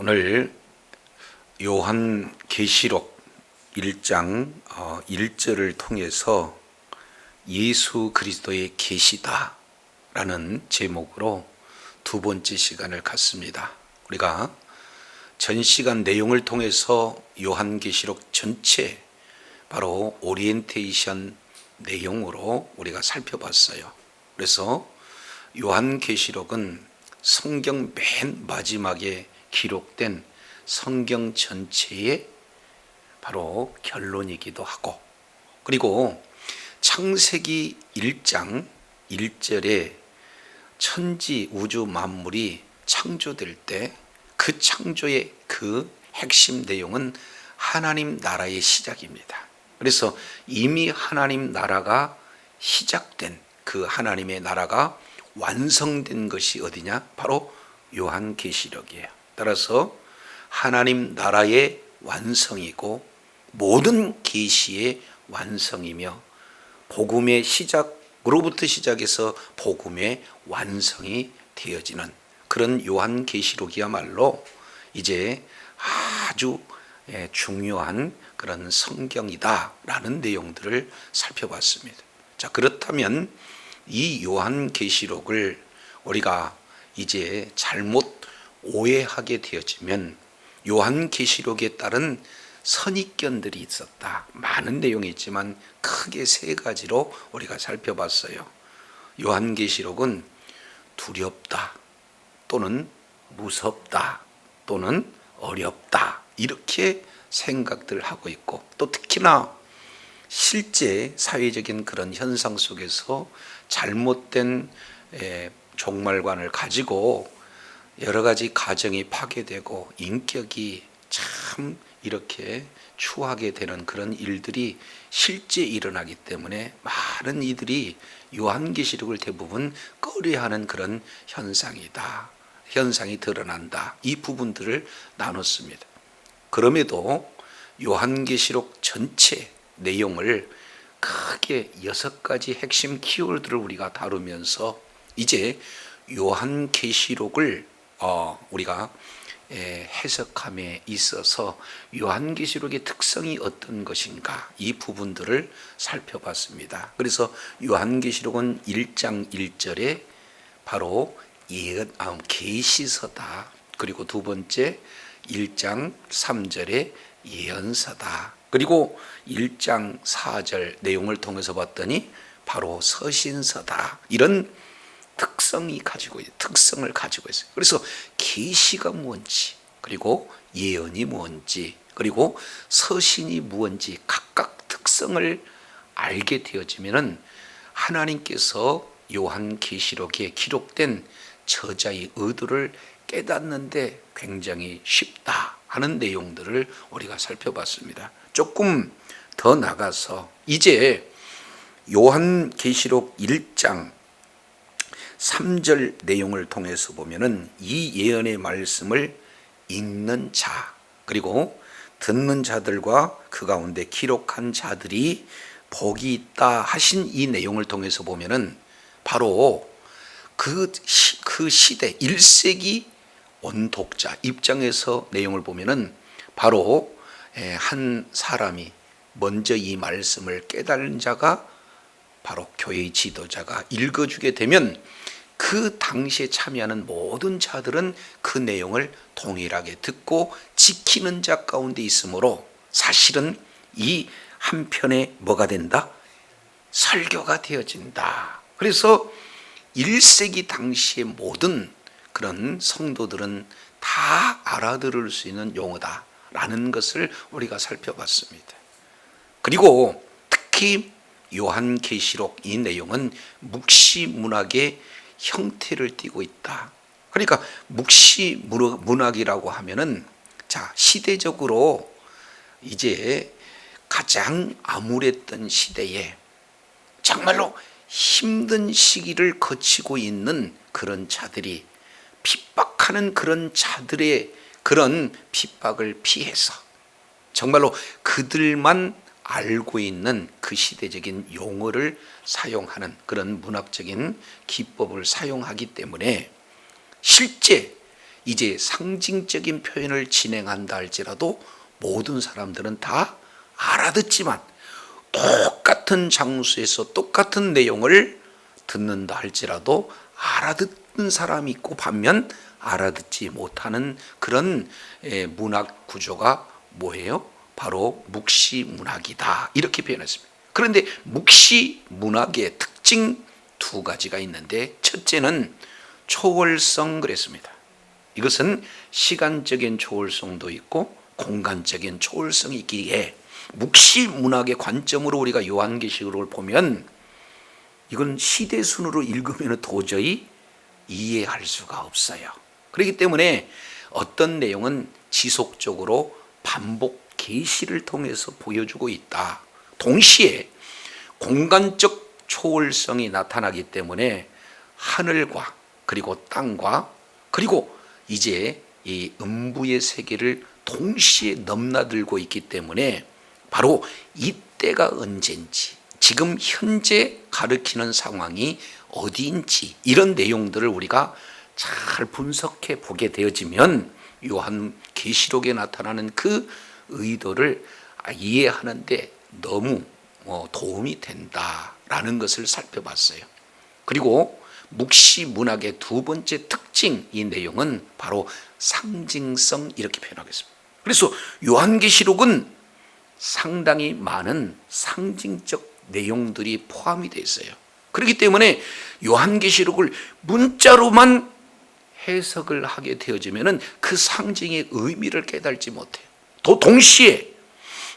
오늘 요한계시록 1장 1절을 통해서 예수 그리스도의 계시다라는 제목으로 두 번째 시간을 갖습니다. 우리가 전 시간 내용을 통해서 요한계시록 전체 바로 오리엔테이션 내용으로 우리가 살펴봤어요. 그래서 요한계시록은 성경 맨 마지막에 기록된 성경 전체의 바로 결론이기도 하고, 그리고 창세기 1장 1절에 천지 우주 만물이 창조될 때 그 창조의 그 핵심 내용은 하나님 나라의 시작입니다. 그래서 이미 하나님 나라가 시작된 그 하나님의 나라가 완성된 것이 어디냐? 바로 요한계시록이에요. 따라서 하나님 나라의 완성이고 모든 계시의 완성이며 복음의 시작으로부터 시작해서 복음의 완성이 되어지는 그런 요한계시록이야말로 이제 아주 중요한 그런 성경이다라는 내용들을 살펴봤습니다. 자, 그렇다면 이 요한계시록을 우리가 이제 잘못 오해하게 되어지면 요한계시록에 따른 선입견들이 있었다. 많은 내용이 있지만 크게 세 가지로 우리가 살펴봤어요. 요한계시록은 두렵다, 또는 무섭다, 또는 어렵다, 이렇게 생각들 하고 있고, 또 특히나 실제 사회적인 그런 현상 속에서 잘못된 종말관을 가지고 여러 가지 가정이 파괴되고 인격이 참 이렇게 추하게 되는 그런 일들이 실제 일어나기 때문에 많은 이들이 요한계시록을 대부분 꺼려하는 그런 현상이 드러난다. 이 부분들을 나눴습니다. 그럼에도 요한계시록 전체 내용을 크게 6가지 핵심 키워드를 우리가 다루면서 이제 요한계시록을 우리가 해석함에 있어서 요한계시록의 특성이 어떤 것인가, 이 부분들을 살펴봤습니다. 그래서 요한계시록은 1장 1절에 바로 계시서다. 그리고 두 번째 1장 3절에 예언서다. 그리고 1장 4절 내용을 통해서 봤더니 바로 서신서다. 이런 특성을 가지고 있어요. 그래서 계시가 무엇인지, 그리고 예언이 무엇인지, 그리고 서신이 무엇인지 각각 특성을 알게 되어지면은 하나님께서 요한계시록에 기록된 저자의 의도를 깨닫는데 굉장히 쉽다 하는 내용들을 우리가 살펴봤습니다. 조금 더 나가서 이제 요한계시록 1장 3절 내용을 통해서 보면은 이 예언의 말씀을 읽는 자, 그리고 듣는 자들과 그 가운데 기록한 자들이 복이 있다 하신 이 내용을 통해서 보면은 바로 그 시대 1세기 원독자 입장에서 내용을 보면은 바로 한 사람이 먼저 이 말씀을 깨달은 자가 바로 교회의 지도자가 읽어주게 되면 그 당시에 참여하는 모든 자들은 그 내용을 동일하게 듣고 지키는 자 가운데 있으므로 사실은 이 한편에 뭐가 된다? 설교가 되어진다. 그래서 1세기 당시의 모든 그런 성도들은 다 알아들을 수 있는 용어다라는 것을 우리가 살펴봤습니다. 그리고 특히 요한계시록 이 내용은 묵시문학의 형태를 띠고 있다. 그러니까 묵시문학이라고 하면은 자, 시대적으로 이제 가장 암울했던 시대에 정말로 힘든 시기를 거치고 있는 그런 자들이 핍박하는 그런 자들의 그런 핍박을 피해서 정말로 그들만 알고 있는 그 시대적인 용어를 사용하는 그런 문학적인 기법을 사용하기 때문에 실제 이제 상징적인 표현을 진행한다 할지라도 모든 사람들은 다 알아듣지만 똑같은 장소에서 똑같은 내용을 듣는다 할지라도 알아듣는 사람이 있고 반면 알아듣지 못하는 그런 문학 구조가 뭐예요? 바로 묵시문학이다, 이렇게 표현했습니다. 그런데 묵시문학의 특징 두 가지가 있는데, 첫째는 초월성 그랬습니다. 이것은 시간적인 초월성도 있고 공간적인 초월성이 있기에 묵시문학의 관점으로 우리가 요한계시록을 보면 이건 시대순으로 읽으면 도저히 이해할 수가 없어요. 그렇기 때문에 어떤 내용은 지속적으로 반복 계시를 통해서 보여주고 있다. 동시에 공간적 초월성이 나타나기 때문에 하늘과 그리고 땅과 그리고 이제 이 음부의 세계를 동시에 넘나들고 있기 때문에 바로 이때가 언젠지, 지금 현재 가리키는 상황이 어디인지, 이런 내용들을 우리가 잘 분석해 보게 되어지면 요한계시록에 나타나는 그 의도를 이해하는데 너무 도움이 된다라는 것을 살펴봤어요. 그리고 묵시문학의 두 번째 특징, 이 내용은 바로 상징성, 이렇게 표현하겠습니다. 그래서 요한계시록은 상당히 많은 상징적 내용들이 포함이 되어 있어요. 그렇기 때문에 요한계시록을 문자로만 해석을 하게 되어지면 그 상징의 의미를 깨달지 못해요. 또 동시에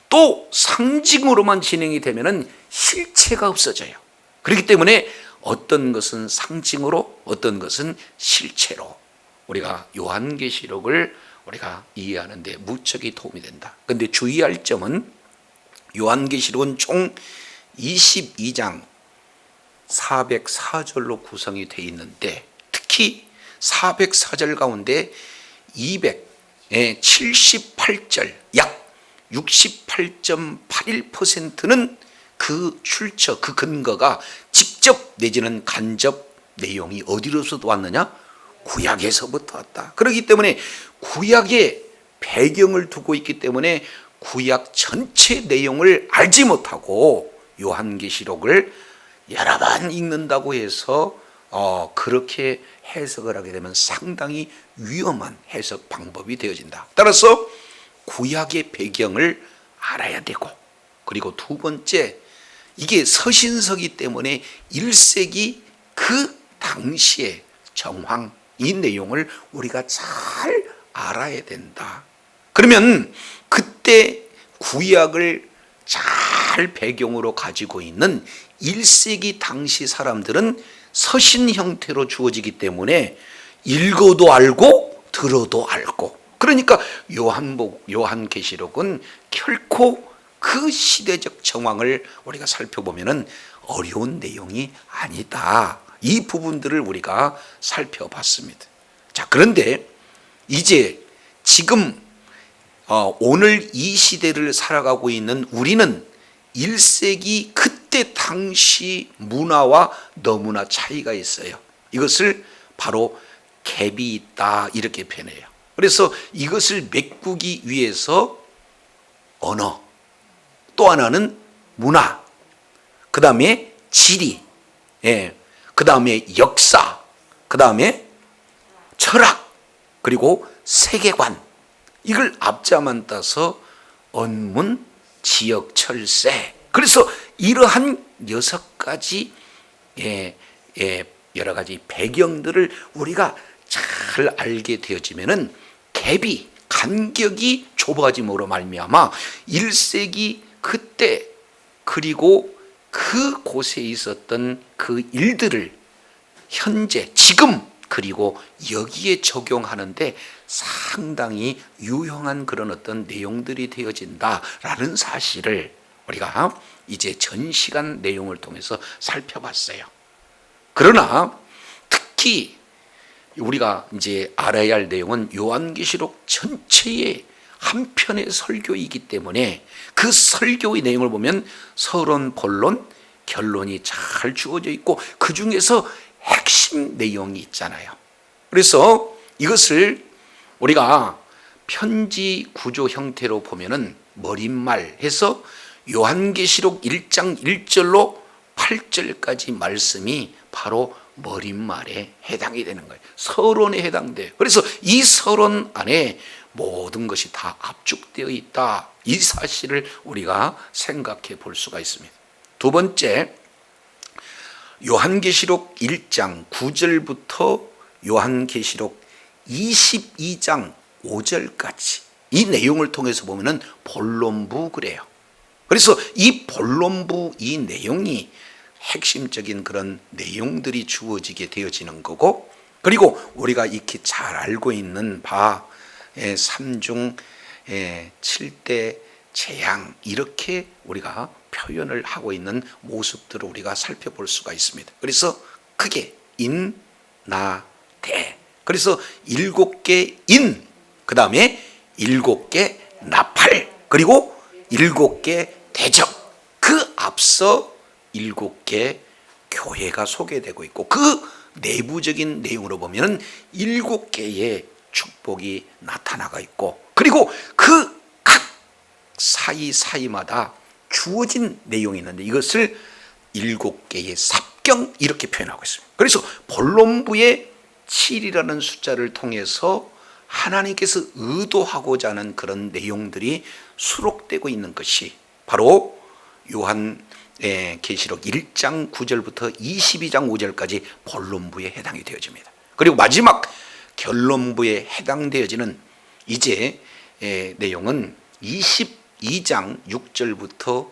또 상징으로만 진행이 되면 실체가 없어져요. 그렇기 때문에 어떤 것은 상징으로, 어떤 것은 실체로 우리가 요한계시록을 우리가 이해하는 데 무척이 도움이 된다. 그런데 주의할 점은 요한계시록은 총 22장 404절로 구성이 되어 있는데, 특히 404절 가운데 278절, 약 68.81%는 그 출처, 그 근거가 직접 내지는 간접 내용이 어디로서 왔느냐? 구약에서부터 왔다. 그렇기 때문에 구약의 배경을 두고 있기 때문에 구약 전체 내용을 알지 못하고 요한계시록을 여러 번 읽는다고 해서 그렇게 해석을 하게 되면 상당히 위험한 해석 방법이 되어진다. 따라서 구약의 배경을 알아야 되고, 그리고 두 번째, 이게 서신서기 때문에 1세기 그 당시의 정황, 이 내용을 우리가 잘 알아야 된다. 그러면 그때 구약을 잘 배경으로 가지고 있는 1세기 당시 사람들은 서신 형태로 주어지기 때문에 읽어도 알고 들어도 알고, 그러니까 요한계시록은 결코 그 시대적 정황을 우리가 살펴보면 어려운 내용이 아니다. 이 부분들을 우리가 살펴봤습니다. 자, 그런데 이제 지금 오늘 이 시대를 살아가고 있는 우리는 1세기 그때 당시 문화와 너무나 차이가 있어요. 이것을 바로 갭이 있다, 이렇게 표현해요. 그래서 이것을 메꾸기 위해서 언어, 또 하나는 문화, 그 다음에 지리, 그 다음에 역사, 그 다음에 철학, 그리고 세계관, 이걸 앞자만 따서 언문, 지역, 철새. 그래서 이러한 6가지 여러 가지 배경들을 우리가 잘 알게 되어지면은 갭이, 간격이 좁아짐으로 말미암아 1세기 그때 그리고 그 곳에 있었던 그 일들을 현재, 지금, 그리고 여기에 적용하는데 상당히 유용한 그런 어떤 내용들이 되어진다라는 사실을 우리가 이제 전 시간 내용을 통해서 살펴봤어요. 그러나 특히 우리가 이제 알아야 할 내용은 요한계시록 전체의 한 편의 설교이기 때문에 그 설교의 내용을 보면 서론, 본론, 결론이 잘 주어져 있고 그 중에서 핵심 내용이 있잖아요. 그래서 이것을 우리가 편지 구조 형태로 보면은 머릿말 해서 요한계시록 1장 1절로 8절까지 말씀이 바로 머릿말에 해당이 되는 거예요. 서론에 해당돼요. 그래서 이 서론 안에 모든 것이 다 압축되어 있다. 이 사실을 우리가 생각해 볼 수가 있습니다. 두 번째, 요한계시록 1장 9절부터 요한계시록 22장 5절까지 이 내용을 통해서 보면은 본론부 그래요. 그래서 이 본론부 이 내용이 핵심적인 그런 내용들이 주어지게 되어지는 거고, 그리고 우리가 익히 잘 알고 있는 바 삼중 7대 재앙, 이렇게 우리가 표현을 하고 있는 모습들을 우리가 살펴볼 수가 있습니다. 그래서 크게 인, 나, 대, 그래서 7개 인, 그 다음에 7개 나팔, 그리고 7개 대적, 그 앞서 7개 교회가 소개되고 있고, 그 내부적인 내용으로 보면 7개의 축복이 나타나가 있고, 그리고 그 각 사이사이마다 주어진 내용이 있는데 이것을 7개의 삽경 이렇게 표현하고 있습니다. 그래서 본론부의 7이라는 숫자를 통해서 하나님께서 의도하고자 하는 그런 내용들이 수록되고 있는 것이 바로 요한계시록 1장 9절부터 22장 5절까지 본론부에 해당이 되어집니다. 그리고 마지막 결론부에 해당되어지는 이제 내용은 22장 6절부터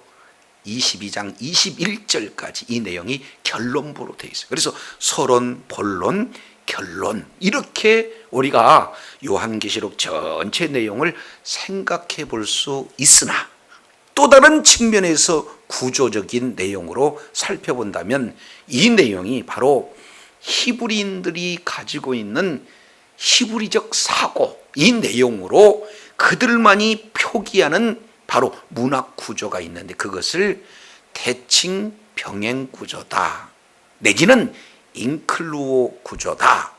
22장 21절까지 이 내용이 결론부로 되어 있어요. 그래서 서론, 본론, 결론, 이렇게 우리가 요한계시록 전체 내용을 생각해 볼 수 있으나, 또 다른 측면에서 구조적인 내용으로 살펴본다면 이 내용이 바로 히브리인들이 가지고 있는 히브리적 사고, 이 내용으로 그들만이 표기하는 바로 문학 구조가 있는데 그것을 대칭 병행 구조다, 내지는 인클루오 구조다,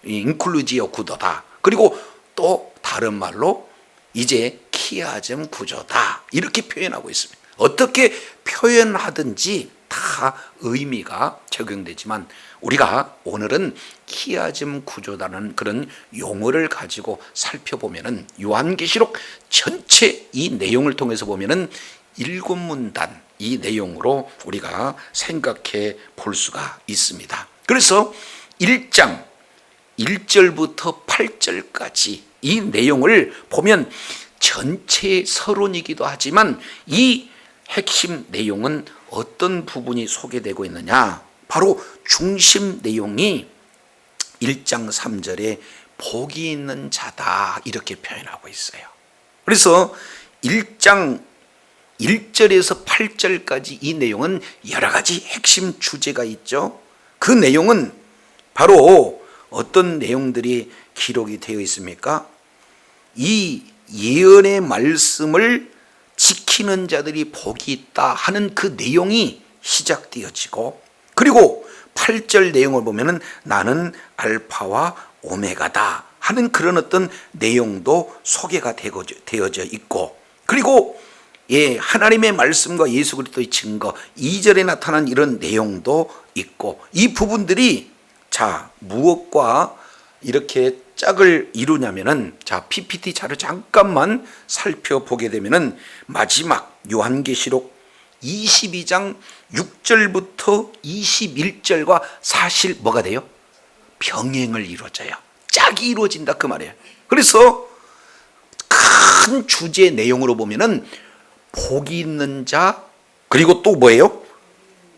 인클루지오 구도다, 그리고 또 다른 말로 이제 키아즘 구조다, 이렇게 표현하고 있습니다. 어떻게 표현하든지 다 의미가 적용되지만 우리가 오늘은 키아즘 구조라는 그런 용어를 가지고 살펴보면은 요한계시록 전체 이 내용을 통해서 보면은 7문단 이 내용으로 우리가 생각해 볼 수가 있습니다. 그래서 1장 1절부터 8절까지 이 내용을 보면 전체 서론이기도 하지만 이 핵심 내용은 어떤 부분이 소개되고 있느냐, 바로 중심 내용이 1장 3절에 복이 있는 자다 이렇게 표현하고 있어요. 그래서 1장 1절에서 8절까지 이 내용은 여러 가지 핵심 주제가 있죠. 그 내용은 바로 어떤 내용들이 기록이 되어 있습니까? 이 예언의 말씀을 지키는 자들이 복이 있다 하는 그 내용이 시작되어지고, 그리고 8절 내용을 보면은 나는 알파와 오메가다 하는 그런 어떤 내용도 소개가 되어져 있고, 그리고 하나님의 말씀과 예수 그리스도의 증거 2절에 나타난 이런 내용도 있고, 이 부분들이 자 무엇과 이렇게 짝을 이루냐면은, 자 PPT 자료 잠깐만 살펴보게 되면은 마지막 요한계시록 22장 6절부터 21절과 사실 뭐가 돼요? 병행을 이루어져요. 짝이 이루어진다 그 말이에요. 그래서 큰 주제 내용으로 보면은 복이 있는 자, 그리고 또 뭐예요?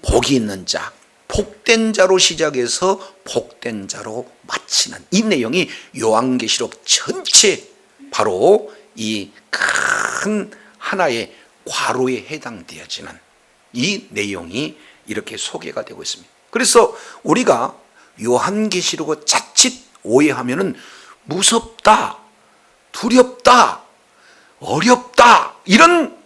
복이 있는 자, 복된 자로 시작해서 복된 자로 마치는 이 내용이 요한계시록 전체 바로 이 큰 하나의 괄호에 해당되어지는 이 내용이 이렇게 소개가 되고 있습니다. 그래서 우리가 요한계시록을 자칫 오해하면은 무섭다, 두렵다, 어렵다 이런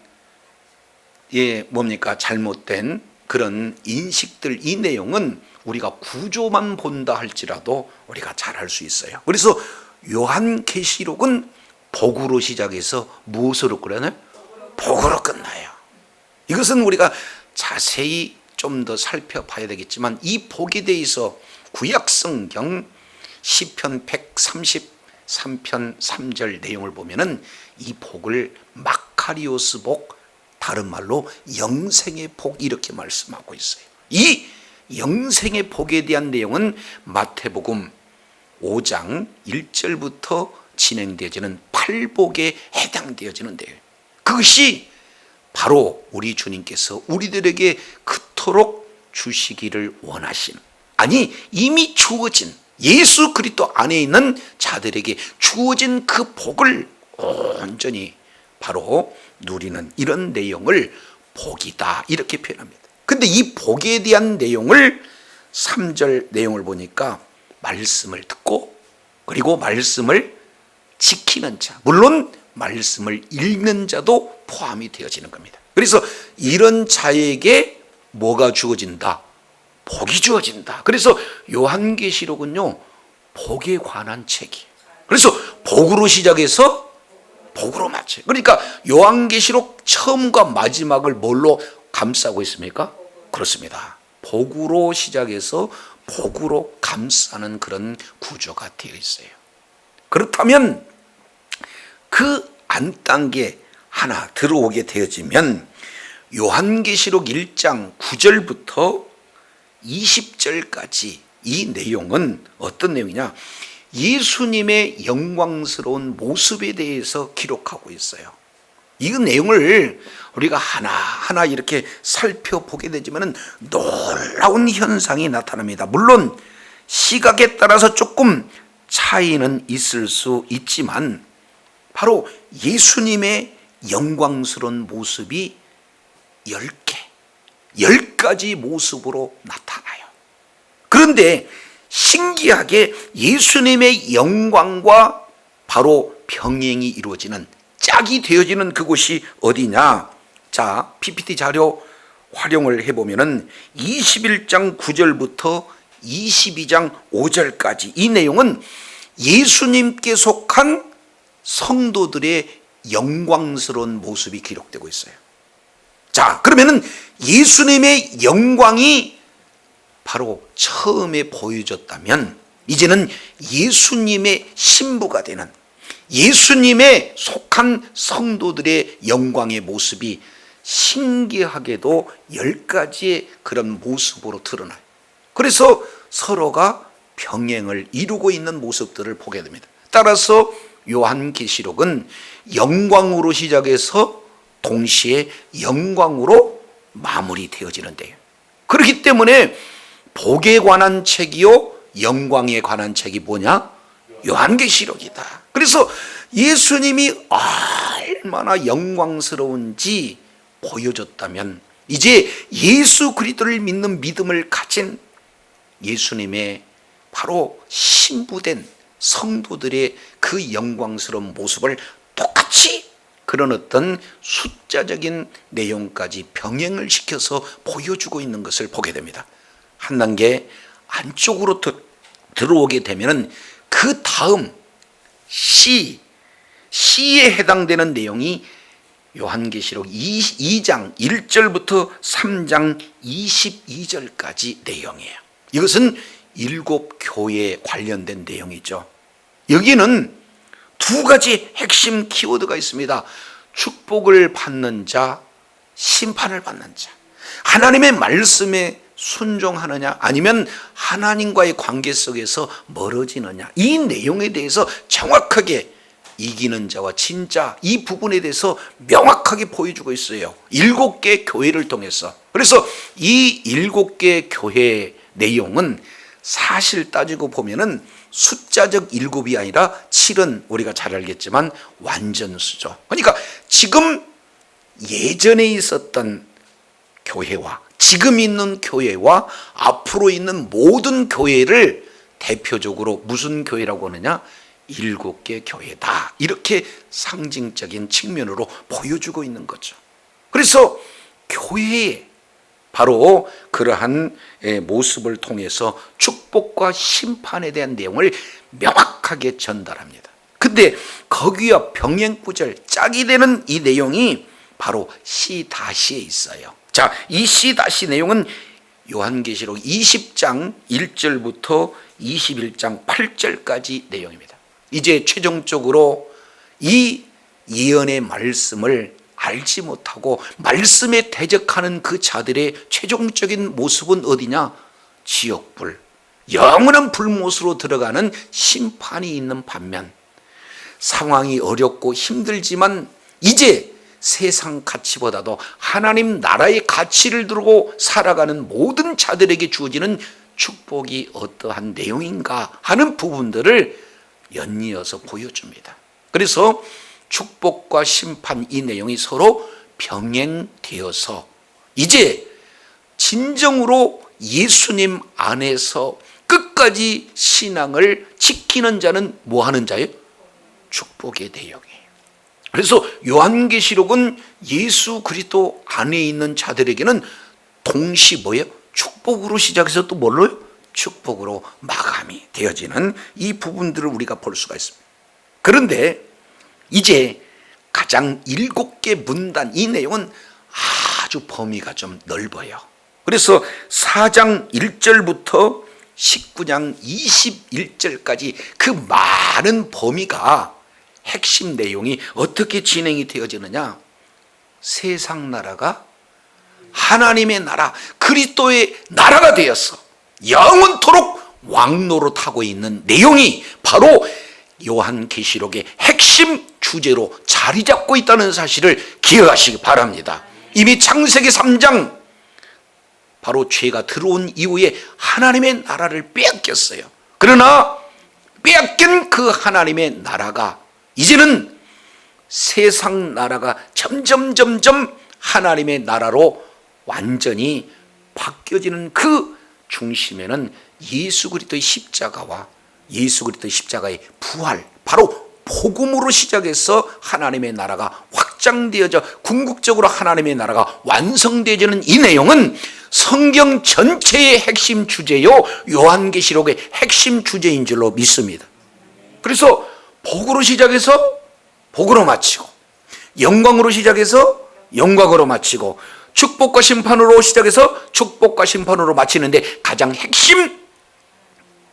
뭡니까 잘못된 그런 인식들, 이 내용은 우리가 구조만 본다 할지라도 우리가 잘 알 수 있어요. 그래서 요한계시록은 복으로 시작해서 무엇으로 끝나요? 복으로 끝나요. 이것은 우리가 자세히 좀 더 살펴봐야 되겠지만 이 복에 대해서 구약성경 시편 133편 3절 내용을 보면은 이 복을 마카리오스 복, 다른 말로 영생의 복 이렇게 말씀하고 있어요. 이 영생의 복에 대한 내용은 마태복음 5장 1절부터 진행되어지는 팔복에 해당되어지는데요. 그것이 바로 우리 주님께서 우리들에게 그토록 주시기를 원하신, 아니 이미 주어진 예수 그리스도 안에 있는 자들에게 주어진 그 복을 온전히 바로 누리는 이런 내용을 복이다 이렇게 표현합니다. 근데 이 복에 대한 내용을 3절 내용을 보니까 말씀을 듣고 그리고 말씀을 지키는 자, 물론 말씀을 읽는 자도 포함이 되어지는 겁니다. 그래서 이런 자에게 뭐가 주어진다? 복이 주어진다. 그래서 요한계시록은요 복에 관한 책이에요. 그래서 복으로 시작해서 복으로 마쳐요. 그러니까 요한계시록 처음과 마지막을 뭘로 감싸고 있습니까? 그렇습니다. 복으로 시작해서 복으로 감싸는 그런 구조가 되어 있어요. 그렇다면 그 안단계 하나 들어오게 되어지면 요한계시록 1장 9절부터 20절까지 이 내용은 어떤 내용이냐? 예수님의 영광스러운 모습에 대해서 기록하고 있어요. 이 내용을 우리가 하나하나 이렇게 살펴보게 되지만 놀라운 현상이 나타납니다. 물론 시각에 따라서 조금 차이는 있을 수 있지만 바로 예수님의 영광스러운 모습이 10가지 모습으로 나타나요. 그런데 신기하게 예수님의 영광과 바로 병행이 이루어지는 짝이 되어지는 그곳이 어디냐? 자, PPT 자료 활용을 해보면은 21장 9절부터 22장 5절까지 이 내용은 예수님께 속한 성도들의 영광스러운 모습이 기록되고 있어요. 자, 그러면은 예수님의 영광이 바로 처음에 보여졌다면 이제는 예수님의 신부가 되는 예수님의 속한 성도들의 영광의 모습이 신기하게도 10가지의 그런 모습으로 드러나요. 그래서 서로가 병행을 이루고 있는 모습들을 보게 됩니다. 따라서 요한계시록은 영광으로 시작해서 동시에 영광으로 마무리되어지는데요. 그렇기 때문에 복에 관한 책이요 영광에 관한 책이 뭐냐? 요한계시록이다. 그래서 예수님이 얼마나 영광스러운지 보여줬다면 이제 예수 그리스도를 믿는 믿음을 가진 예수님의 바로 신부된 성도들의 그 영광스러운 모습을 똑같이 그런 어떤 숫자적인 내용까지 병행을 시켜서 보여주고 있는 것을 보게 됩니다. 한 단계 안쪽으로 들어오게 되면 그 다음 시에 해당되는 내용이 요한계시록 2장 1절부터 3장 22절까지 내용이에요. 이것은 7교회에 관련된 내용이죠. 여기는 2가지 핵심 키워드가 있습니다. 축복을 받는 자, 심판을 받는 자. 하나님의 말씀에 순종하느냐 아니면 하나님과의 관계 속에서 멀어지느냐, 이 내용에 대해서 정확하게 이기는 자와 진짜 이 부분에 대해서 명확하게 보여주고 있어요. 7개 교회를 통해서. 그래서 이 7개 교회의 내용은 사실 따지고 보면은 숫자적 7이 아니라 7은 우리가 잘 알겠지만 완전수죠. 그러니까 지금 예전에 있었던 교회와 지금 있는 교회와 앞으로 있는 모든 교회를 대표적으로 무슨 교회라고 하느냐? 7개 교회다. 이렇게 상징적인 측면으로 보여주고 있는 거죠. 그래서 교회에 바로 그러한 모습을 통해서 축복과 심판에 대한 내용을 명확하게 전달합니다. 근데 거기와 병행구절 짝이 되는 이 내용이 바로 C-에 있어요. 자, 이 C- 내용은 요한계시록 20장 1절부터 21장 8절까지 내용입니다. 이제 최종적으로 이 예언의 말씀을 알지 못하고 말씀에 대적하는 그 자들의 최종적인 모습은 어디냐? 지옥불, 영원한 불못으로 들어가는 심판이 있는 반면, 상황이 어렵고 힘들지만 이제 세상 가치보다도 하나님 나라의 가치를 두고 살아가는 모든 자들에게 주어지는 축복이 어떠한 내용인가 하는 부분들을 연이어서 보여줍니다. 그래서 축복과 심판, 이 내용이 서로 병행되어서 이제 진정으로 예수님 안에서 끝까지 신앙을 지키는 자는 뭐 하는 자예요? 축복의 내용이에요. 그래서 요한계시록은 예수 그리스도 안에 있는 자들에게는 동시 뭐예요? 축복으로 시작해서 또 뭘로요? 축복으로 마감이 되어지는 이 부분들을 우리가 볼 수가 있습니다. 그런데 이제 가장 7개 문단, 이 내용은 아주 범위가 좀 넓어요. 그래서 4장 1절부터 19장 21절까지 그 많은 범위가 핵심 내용이 어떻게 진행이 되어지느냐? 세상 나라가 하나님의 나라, 그리스도의 나라가 되었어. 영원토록 왕노릇하고 있는 내용이 바로 요한계시록의 핵심 주제로 자리 잡고 있다는 사실을 기억하시기 바랍니다. 이미 창세기 3장, 바로 죄가 들어온 이후에 하나님의 나라를 빼앗겼어요. 그러나 빼앗긴 그 하나님의 나라가 이제는 세상 나라가 점점 하나님의 나라로 완전히 바뀌어지는 그 중심에는 예수 그리스도의 십자가와 예수 그리스도의 십자가의 부활, 바로 복음으로 시작해서 하나님의 나라가 확장되어져 궁극적으로 하나님의 나라가 완성되어지는 이 내용은 성경 전체의 핵심 주제요, 요한계시록의 핵심 주제인 줄로 믿습니다. 그래서 복으로 시작해서 복으로 마치고, 영광으로 시작해서 영광으로 마치고, 축복과 심판으로 시작해서 축복과 심판으로 마치는데 가장 핵심,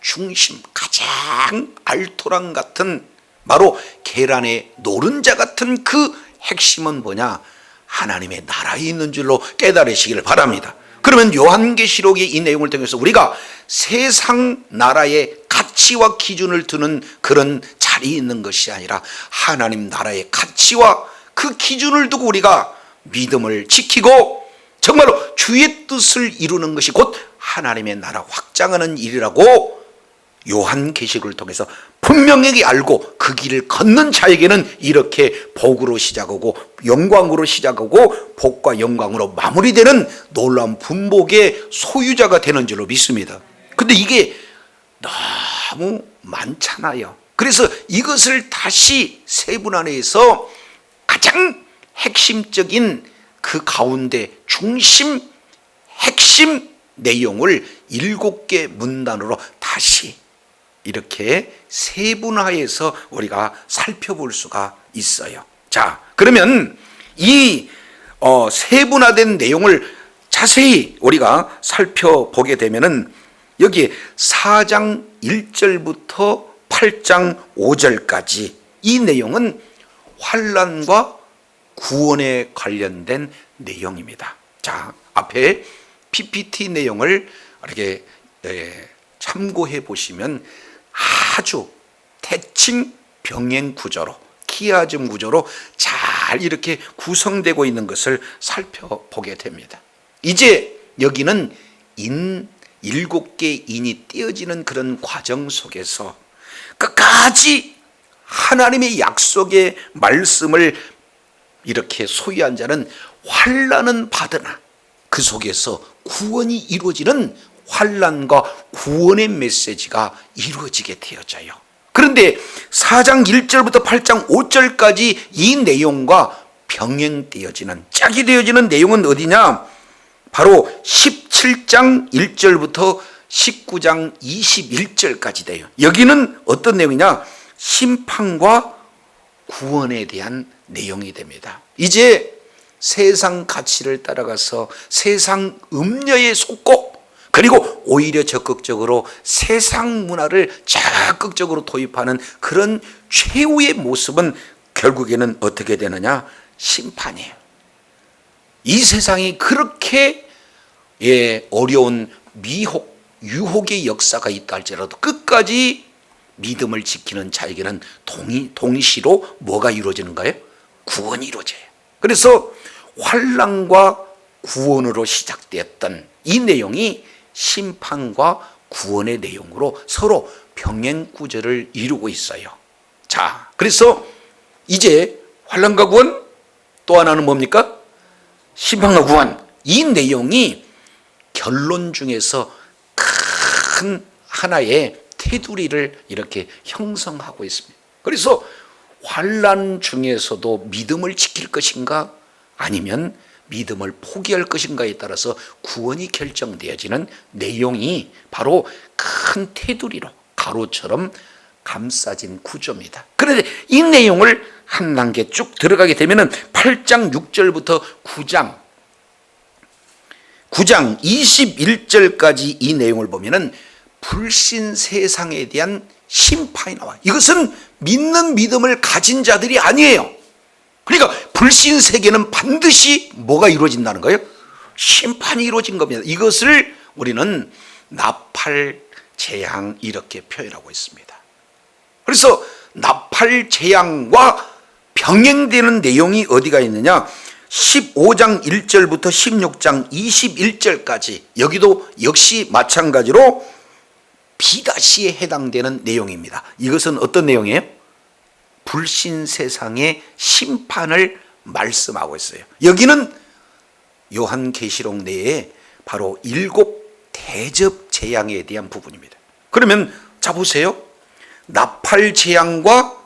중심, 가장 알토란 같은, 바로 계란의 노른자 같은 그 핵심은 뭐냐? 하나님의 나라에 있는 줄로 깨달으시기를 바랍니다. 그러면 요한계시록의 이 내용을 통해서 우리가 세상 나라의 가치와 기준을 두는 그런 자리에 있는 것이 아니라 하나님 나라의 가치와 그 기준을 두고 우리가 믿음을 지키고 정말로 주의 뜻을 이루는 것이 곧 하나님의 나라 확장하는 일이라고 요한계시록을 통해서 분명하게 알고 그 길을 걷는 자에게는 이렇게 복으로 시작하고 영광으로 시작하고 복과 영광으로 마무리되는 놀라운 분복의 소유자가 되는 줄로 믿습니다. 근데 이게 너무 많잖아요. 그래서 이것을 다시 세분화해서 가장 핵심적인 그 가운데 중심, 핵심 내용을 7개 문단으로 다시 이렇게 세분화해서 우리가 살펴볼 수가 있어요. 자, 그러면 이 세분화된 내용을 자세히 우리가 살펴보게 되면은 여기 4장 1절부터 8장 5절까지 이 내용은 환난과 구원에 관련된 내용입니다. 자, 앞에 PPT 내용을 이렇게 참고해 보시면 아주 대칭 병행 구조로, 키아즘 구조로 잘 이렇게 구성되고 있는 것을 살펴보게 됩니다. 이제 여기는 7개의 인이 띄어지는 그런 과정 속에서 끝까지 하나님의 약속의 말씀을 이렇게 소유한 자는 환난은 받으나 그 속에서 구원이 이루어지는 환난과 구원의 메시지가 이루어지게 되어져요. 그런데 4장 1절부터 8장 5절까지 이 내용과 병행되어지는, 짝이 되어지는 내용은 어디냐? 바로 17장 1절부터 19장 21절까지 돼요. 여기는 어떤 내용이냐? 심판과 구원에 대한 내용이 됩니다. 이제 세상 가치를 따라가서 세상 음녀에 속고, 그리고 오히려 적극적으로 세상 문화를 적극적으로 도입하는 그런 최후의 모습은 결국에는 어떻게 되느냐? 심판이에요. 이 세상이 그렇게 어려운 미혹, 유혹의 역사가 있다 할지라도 끝까지 믿음을 지키는 자에게는 동시로 뭐가 이루어지는가요? 구원이 이루어져요. 그래서 환난과 구원으로 시작되었던 이 내용이 심판과 구원의 내용으로 서로 병행구조를 이루고 있어요. 자, 그래서 이제 환난과 구원, 또 하나는 뭡니까? 심판과 구원. 이 내용이 결론 중에서 큰 하나의 테두리를 이렇게 형성하고 있습니다. 그래서 환난 중에서도 믿음을 지킬 것인가 아니면 믿음을 포기할 것인가에 따라서 구원이 결정되어지는 내용이 바로 큰 테두리로 가로처럼 감싸진 구조입니다. 그런데 이 내용을 한 단계 쭉 들어가게 되면 8장 6절부터 9장 21절까지 이 내용을 보면 불신 세상에 대한 심판이 나와요. 이것은 믿는 믿음을 가진 자들이 아니에요. 그러니까 불신 세계는 반드시 뭐가 이루어진다는 거예요? 심판이 이루어진 겁니다. 이것을 우리는 나팔 재앙 이렇게 표현하고 있습니다. 그래서 나팔 재앙과 병행되는 내용이 어디가 있느냐? 15장 1절부터 16장 21절까지 여기도 역시 마찬가지로 비다시에 해당되는 내용입니다. 이것은 어떤 내용이에요? 불신 세상의 심판을 말씀하고 있어요. 여기는 요한계시록 내에 바로 7 대접 재앙에 대한 부분입니다. 그러면 자 보세요. 나팔 재앙과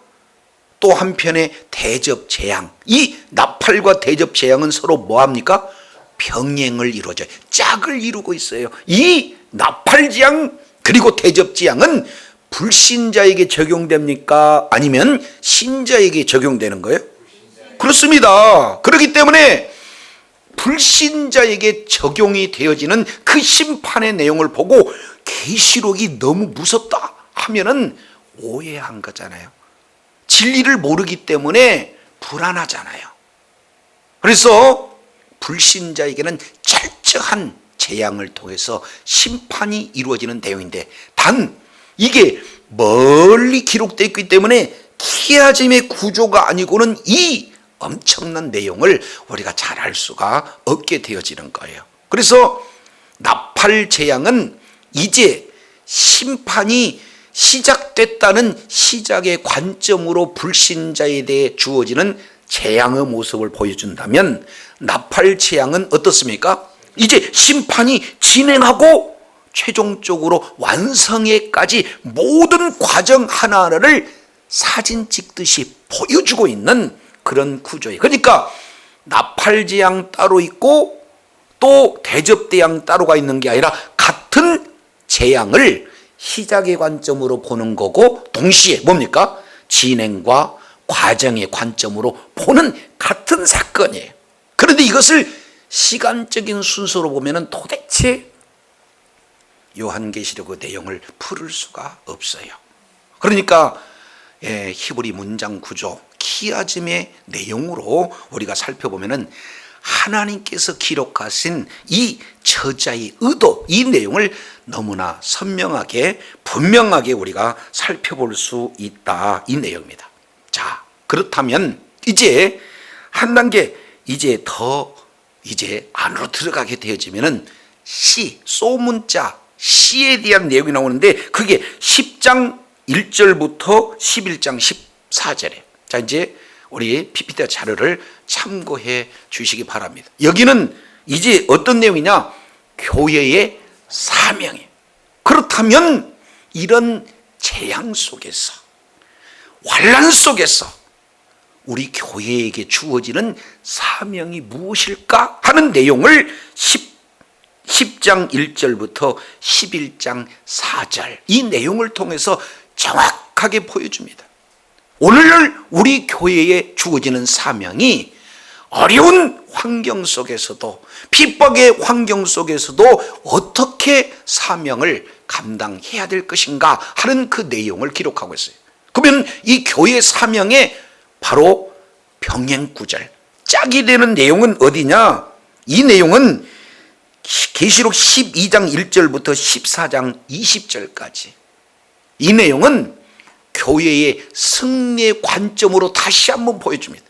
또 한편의 대접 재앙. 이 나팔과 대접 재앙은 서로 뭐합니까? 병행을 이루어져요. 짝을 이루고 있어요. 이 나팔 재앙 그리고 대접 재앙은 불신자에게 적용됩니까? 아니면 신자에게 적용되는 거예요? 그렇습니다. 그렇기 때문에 불신자에게 적용이 되어지는 그 심판의 내용을 보고 계시록이 너무 무섭다 하면은 오해한 거잖아요. 진리를 모르기 때문에 불안하잖아요. 그래서 불신자에게는 철저한 재앙을 통해서 심판이 이루어지는 내용인데, 단 이게 멀리 기록되어 있기 때문에 키아즘의 구조가 아니고는 이 엄청난 내용을 우리가 잘 알 수가 없게 되어지는 거예요. 그래서 나팔 재앙은 이제 심판이 시작됐다는 시작의 관점으로 불신자에 대해 주어지는 재앙의 모습을 보여준다면, 나팔 재앙은 어떻습니까? 이제 심판이 진행하고 최종적으로 완성에까지 모든 과정 하나하나를 사진 찍듯이 보여주고 있는 그런 구조예요. 그러니까 나팔 재앙 따로 있고 또 대접 재앙 따로가 있는 게 아니라 같은 재앙을 시작의 관점으로 보는 거고, 동시에 뭡니까? 진행과 과정의 관점으로 보는 같은 사건이에요. 그런데 이것을 시간적인 순서로 보면 도대체 요한계시록의 내용을 풀을 수가 없어요. 그러니까 히브리 문장 구조, 키아즘의 내용으로 우리가 살펴보면 하나님께서 기록하신 이 저자의 의도, 이 내용을 너무나 선명하게 분명하게 우리가 살펴볼 수 있다, 이 내용입니다. 자, 그렇다면 이제 한 단계 이제 안으로 들어가게 되어지면은 소문자 시에 대한 내용이 나오는데, 그게 10장 1절부터 11장 14절에 자, 이제 우리 PPT 자료를 참고해 주시기 바랍니다. 여기는 이제 어떤 내용이냐? 교회의 사명이에요. 그렇다면 이런 재앙 속에서, 환난 속에서 우리 교회에게 주어지는 사명이 무엇일까 하는 내용을 10장 1절부터 11장 4절 이 내용을 통해서 정확하게 보여줍니다. 오늘 우리 교회에 주어지는 사명이 어려운 환경 속에서도 핍박의 환경 속에서도 어떻게 사명을 감당해야 될 것인가 하는 그 내용을 기록하고 있어요. 그러면 이 교회 사명에 바로 병행구절 짝이 되는 내용은 어디냐? 이 내용은 계시록 12장 1절부터 14장 20절까지 이 내용은 교회의 승리의 관점으로 다시 한번 보여줍니다.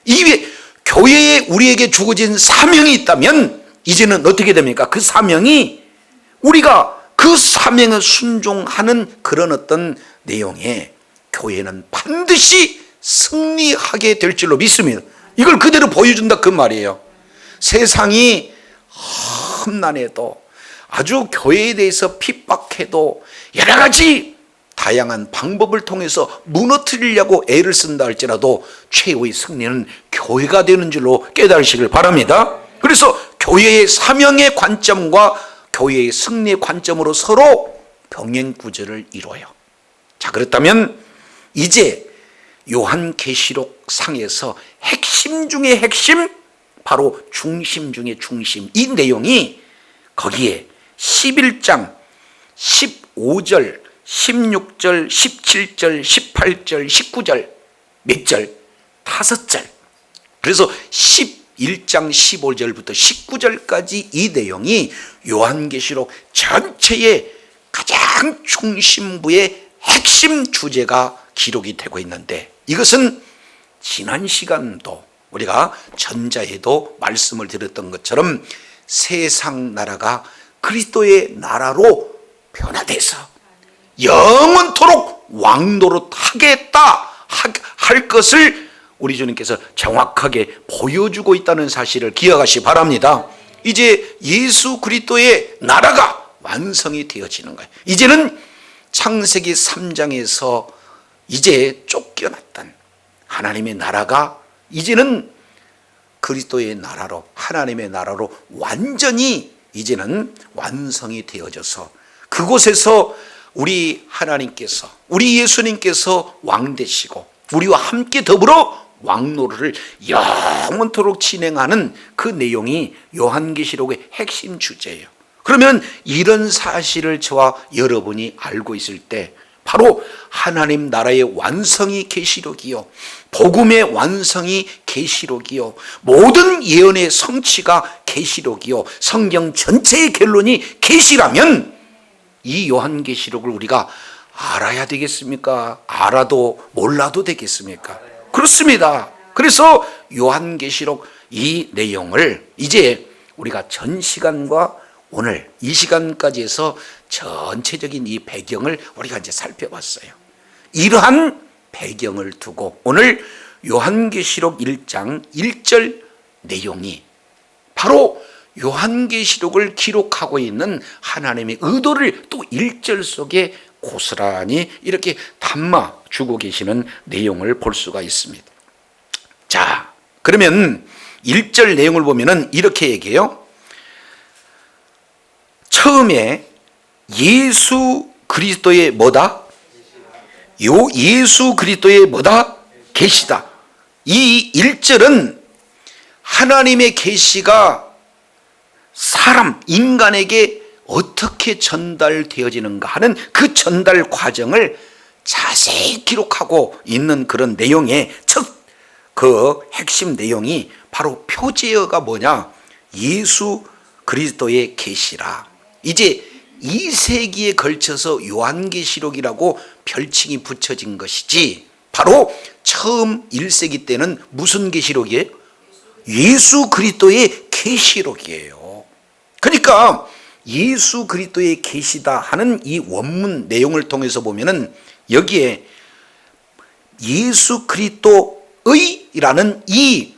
이 교회에 우리에게 주어진 사명이 있다면 이제는 어떻게 됩니까? 그 사명이 우리가 그 사명에 순종하는 그런 어떤 내용에 교회는 반드시 승리하게 될 줄로 믿습니다. 이걸 그대로 보여준다 그 말이에요. 세상이 험난해도 아주 교회에 대해서 핍박해도 여러 가지 다양한 방법을 통해서 무너뜨리려고 애를 쓴다 할지라도 최후의 승리는 교회가 되는 줄로 깨달으시길 바랍니다. 그래서 교회의 사명의 관점과 교회의 승리의 관점으로 서로 병행구절을 이루어요. 자, 그렇다면 이제 요한계시록 상에서 핵심 중의 핵심, 바로 중심 중의 중심, 이 내용이 거기에 11장 15절 16절, 17절, 18절, 19절, 몇 절? 5절. 그래서 11장 15절부터 19절까지 이 내용이 요한계시록 전체의 가장 중심부의 핵심 주제가 기록이 되고 있는데, 이것은 지난 시간도 우리가 전자에도 말씀을 드렸던 것처럼 세상 나라가 그리스도의 나라로 변화돼서 영원토록 왕노릇 하겠다 할 것을 우리 주님께서 정확하게 보여주고 있다는 사실을 기억하시 바랍니다. 이제 예수 그리스도의 나라가 완성이 되어지는 거예요. 이제는 창세기 3장에서 이제 쫓겨났던 하나님의 나라가 이제는 그리스도의 나라로, 하나님의 나라로 완전히 이제는 완성이 되어져서 그곳에서 우리 하나님께서, 우리 예수님께서 왕 되시고 우리와 함께 더불어 왕노릇을 영원토록 진행하는 그 내용이 요한계시록의 핵심 주제예요. 그러면 이런 사실을 저와 여러분이 알고 있을 때 바로 하나님 나라의 완성이 계시록이요, 복음의 완성이 계시록이요, 모든 예언의 성취가 계시록이요, 성경 전체의 결론이 계시라면 이 요한계시록을 우리가 알아야 되겠습니까? 알아도 몰라도 되겠습니까? 그렇습니다. 그래서 요한계시록 이 내용을 이제 우리가 전 시간과 오늘 이 시간까지 해서 전체적인 이 배경을 우리가 이제 살펴봤어요. 이러한 배경을 두고 오늘 요한계시록 1장 1절 내용이 바로 요한계시록을 기록하고 있는 하나님의 의도를 또 1절 속에 고스란히 이렇게 담아주고 계시는 내용을 볼 수가 있습니다. 자, 그러면 1절 내용을 보면은 이렇게 얘기해요. 처음에 예수 그리스도의 뭐다? 요 예수 그리스도의 뭐다? 계시다. 이 1절은 하나님의 계시가 사람, 인간에게 어떻게 전달되어지는가 하는 그 전달 과정을 자세히 기록하고 있는 그런 내용의 첫 그 핵심 내용이 바로 표제어가 뭐냐? 예수 그리스도의 계시라. 이제 2세기에 걸쳐서 요한계시록이라고 별칭이 붙여진 것이지, 바로 처음 1세기 때는 무슨 계시록이에요? 예수 그리스도의 계시록이에요. 그러니까 예수 그리스도의 계시다 하는 이 원문 내용을 통해서 보면은 여기에 예수 그리스도의라는 이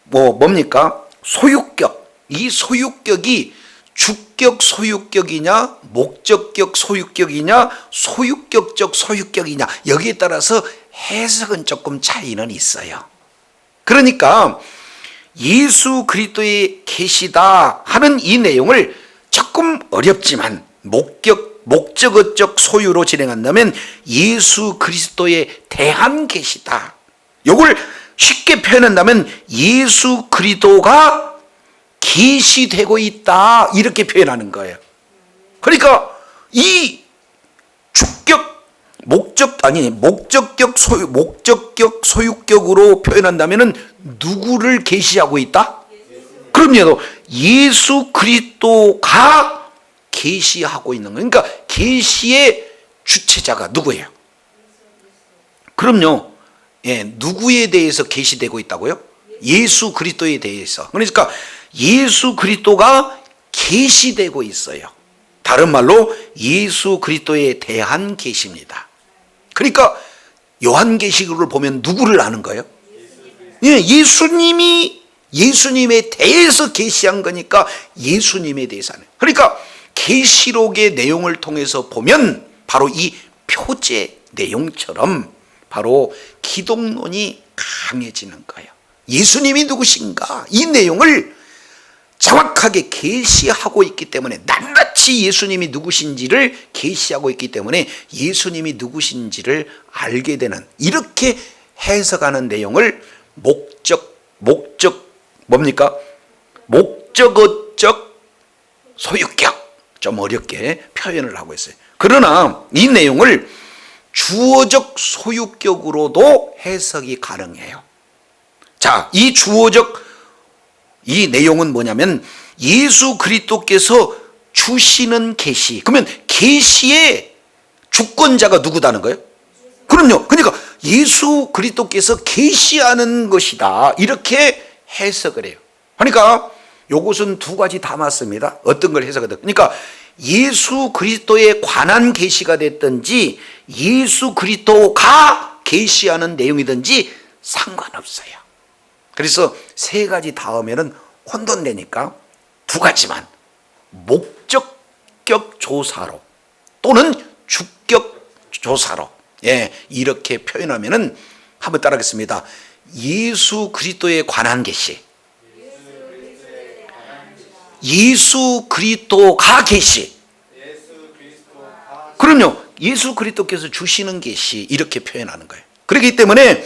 뭡니까? 소유격. 이 소유격이 주격 소유격이냐, 목적격 소유격이냐, 소유격적 소유격이냐, 여기에 따라서 해석은 조금 차이는 있어요. 그러니까 예수 그리스도의 계시다 하는 이 내용을 조금 어렵지만 목적어적 소유로 진행한다면 예수 그리스도에 대한 계시다. 이걸 쉽게 표현한다면 예수 그리스도가 계시되고 있다, 이렇게 표현하는 거예요. 그러니까 이 목적격 소유격으로 표현한다면 누구를 계시하고 있다? 그럼요, 예수 그리스도가 계시하고 있는 거예요. 그러니까 계시의 주체자가 누구예요? 그럼요, 누구에 대해서 계시되고 있다고요? 예수 그리스도에 대해서. 그러니까 예수 그리스도가 계시되고 있어요. 다른 말로 예수 그리스도에 대한 계시입니다. 그러니까 요한계시록을 보면 누구를 아는 거예요? 예수님에 대해서 계시한 거니까 예수님에 대해서 아는 거예요. 그러니까 계시록의 내용을 통해서 보면 바로 이 표제 내용처럼 바로 기독론이 강해지는 거예요. 예수님이 누구신가? 이 내용을 정확하게 계시하고 있기 때문에, 낱낱이 예수님이 누구신지를 계시하고 있기 때문에 예수님이 누구신지를 알게 되는, 이렇게 해석하는 내용을 목적어적 소유격, 좀 어렵게 표현을 하고 있어요. 그러나 이 내용을 주어적 소유격으로도 해석이 가능해요. 자, 이 내용은 뭐냐면 예수 그리스도께서 주시는 계시. 그러면 계시의 주권자가 누구다는 거예요? 그럼요. 그러니까 예수 그리스도께서 계시하는 것이다, 이렇게 해석을 해요. 그러니까 요것은 두 가지 다 맞습니다. 어떤 걸 해석하든. 그러니까 예수 그리스도에 관한 계시가 됐든지 예수 그리스도가 계시하는 내용이든지 상관없어요. 그래서 세 가지 다 하면은 혼돈되니까 두 가지만 목적격 조사로 또는 주격 조사로, 이렇게 표현하면은, 한번 따라하겠습니다. 예수 그리스도에 관한 계시, 예수 그리스도가 계시. 그럼요, 예수 그리스도께서 주시는 계시, 이렇게 표현하는 거예요. 그렇기 때문에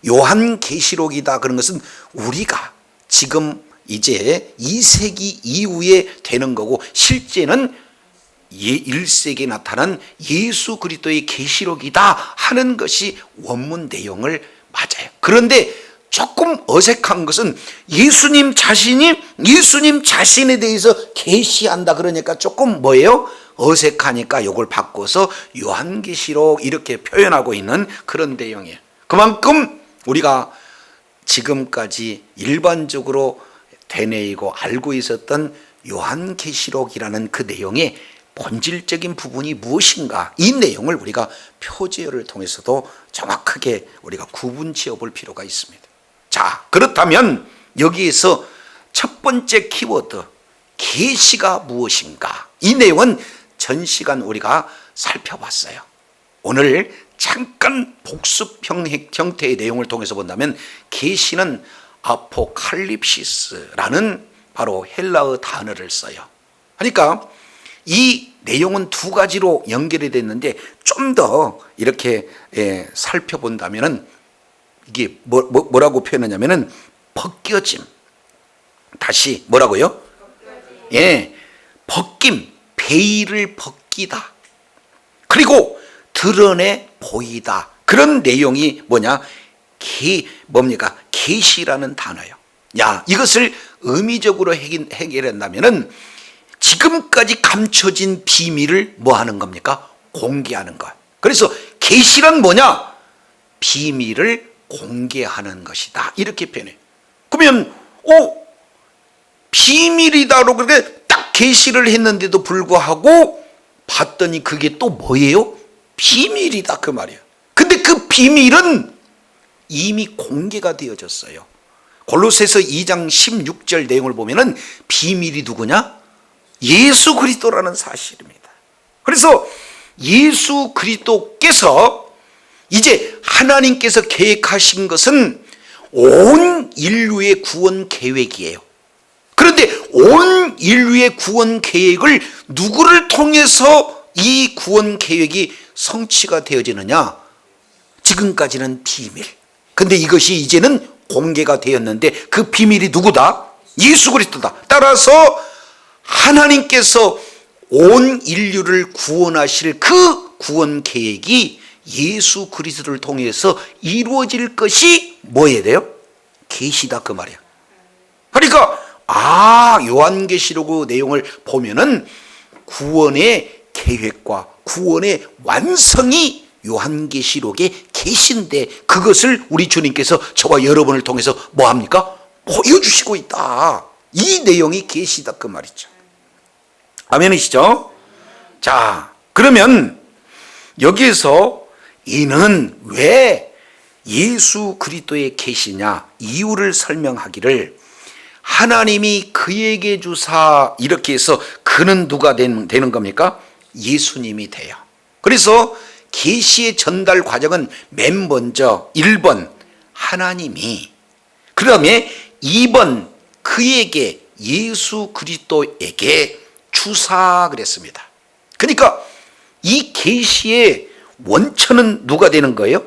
요한계시록이다 그런 것은 우리가 지금 이제 2세기 이후에 되는 거고, 실제는 1세기에 나타난 예수 그리스도의 계시록이다 하는 것이 원문 내용을 맞아요. 그런데 조금 어색한 것은 예수님 자신에 대해서 계시한다 그러니까 조금 뭐예요? 어색하니까 이걸 바꿔서 요한계시록 이렇게 표현하고 있는 그런 내용이에요. 그만큼 우리가 지금까지 일반적으로 되뇌이고 알고 있었던 요한계시록이라는 그 내용의 본질적인 부분이 무엇인가, 이 내용을 우리가 표제어를 통해서도 정확하게 우리가 구분 지어 볼 필요가 있습니다. 자, 그렇다면 여기에서 첫 번째 키워드, 계시가 무엇인가, 이 내용은 전 시간 우리가 살펴봤어요. 오늘 잠깐 복습 형태의 내용을 통해서 본다면, 계시는 아포칼립시스라는 바로 헬라어 단어를 써요. 그러니까 이 내용은 두 가지로 연결이 됐는데, 좀 더 이렇게 살펴본다면은 이게 뭐라고 표현하냐면은 벗겨짐. 다시 뭐라고요? 벗김, 베일을 벗기다. 그리고 드러내 보이다. 그런 내용이 뭐냐? 계시라는 단어예요. 이것을 의미적으로 해결한다면은 지금까지 감춰진 비밀을 뭐 하는 겁니까? 공개하는 것. 그래서 계시란 뭐냐? 비밀을 공개하는 것이다, 이렇게 표현해요. 그러면 비밀이다로 그렇게 딱 계시를 했는데도 불구하고 봤더니 그게 또 뭐예요? 비밀이다, 그 말이에요. 근데 그 비밀은 이미 공개가 되어졌어요. 골로새서 2장 16절 내용을 보면은 비밀이 누구냐? 예수 그리스도라는 사실입니다. 그래서 예수 그리스도께서 이제 하나님께서 계획하신 것은 온 인류의 구원 계획이에요. 그런데 온 인류의 구원 계획을 누구를 통해서 이 구원 계획이 성취가 되어지느냐? 지금까지는 비밀. 근데 이것이 이제는 공개가 되었는데 그 비밀이 누구다? 예수 그리스도다. 따라서 하나님께서 온 인류를 구원하실 그 구원 계획이 예수 그리스도를 통해서 이루어질 것이 뭐예요? 돼요? 계시다 그 말이야. 그러니까 요한계시록 내용을 보면은 구원의 계획과 구원의 완성이 요한계시록의 계시인데 그것을 우리 주님께서 저와 여러분을 통해서 뭐합니까? 보여주시고 있다. 이 내용이 계시다 그 말이죠. 아멘이시죠? 자, 그러면 여기에서 이는 왜 예수 그리스도의 계시냐 이유를 설명하기를 하나님이 그에게 주사 이렇게 해서 그는 누가 되는 겁니까? 예수님이 돼요. 그래서 계시의 전달 과정은 맨 먼저 1번 하나님이, 그 다음에 2번 그에게 예수 그리스도에게 주사 그랬습니다. 그러니까 이 계시의 원천은 누가 되는 거예요?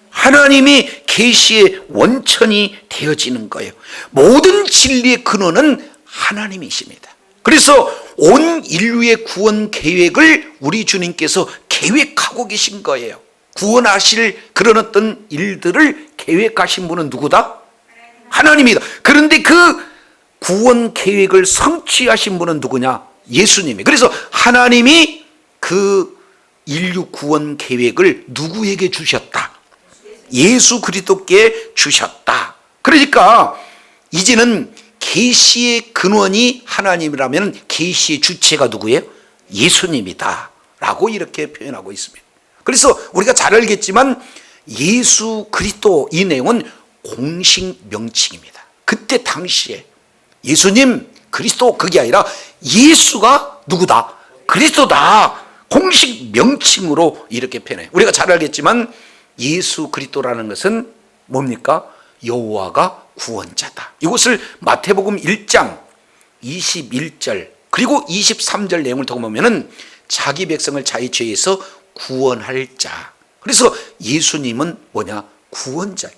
하나님이 계시의 원천이 되어지는 거예요. 모든 진리의 근원은 하나님이십니다. 그래서 온 인류의 구원 계획을 우리 주님께서 계획하고 계신 거예요. 구원하실 그런 어떤 일들을 계획하신 분은 누구다? 하나님이다. 그런데 그 구원 계획을 성취하신 분은 누구냐? 예수님이. 그래서 하나님이 그 인류 구원 계획을 누구에게 주셨다? 예수 그리스도께 주셨다. 그러니까 이제는 계시의 근원이 하나님이라면 계시의 주체가 누구예요? 예수님이다 라고 이렇게 표현하고 있습니다. 그래서 우리가 잘 알겠지만 예수 그리스도 이 내용은 공식 명칭입니다. 그때 당시에 예수님 그리스도 그게 아니라 예수가 누구다? 그리스도다. 공식 명칭으로 이렇게 표현해요. 우리가 잘 알겠지만 예수 그리스도라는 것은 뭡니까? 여호와가 구원자다. 이것을 마태복음 1장 21절 그리고 23절 내용을 더 보면은 자기 백성을 자기 죄에서 구원할 자. 그래서 예수님은 뭐냐? 구원자예요.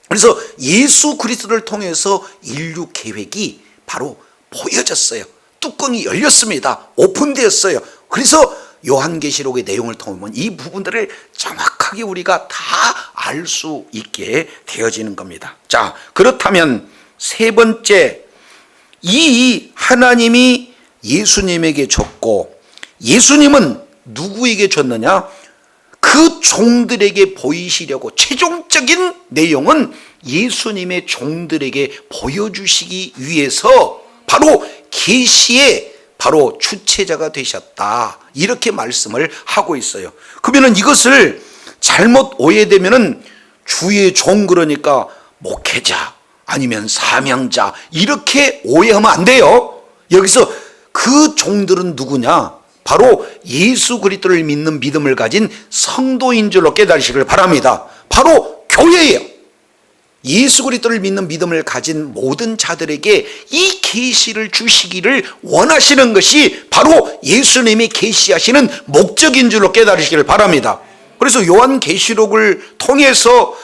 그래서 예수 그리스도를 통해서 인류 계획이 바로 보여졌어요. 뚜껑이 열렸습니다. 오픈되었어요. 그래서 요한계시록의 내용을 통하면 이 부분들을 정확하게 우리가 다 알 수 있게 되어지는 겁니다. 자, 그렇다면 세 번째, 이 하나님이 예수님에게 줬고 예수님은 누구에게 줬느냐? 그 종들에게 보이시려고 최종적인 내용은 예수님의 종들에게 보여주시기 위해서 바로 계시의 바로 주체자가 되셨다. 이렇게 말씀을 하고 있어요. 그러면 이것을 잘못 오해되면은 주의 종 그러니까 목회자 아니면 사명자 이렇게 오해하면 안 돼요. 여기서 그 종들은 누구냐? 바로 예수 그리스도를 믿는 믿음을 가진 성도인 줄로 깨달으시길 바랍니다. 바로 교회예요. 예수 그리스도를 믿는 믿음을 가진 모든 자들에게 이 계시를 주시기를 원하시는 것이 바로 예수님이 계시하시는 목적인 줄로 깨달으시기를 바랍니다. 그래서 요한계시록을 통해서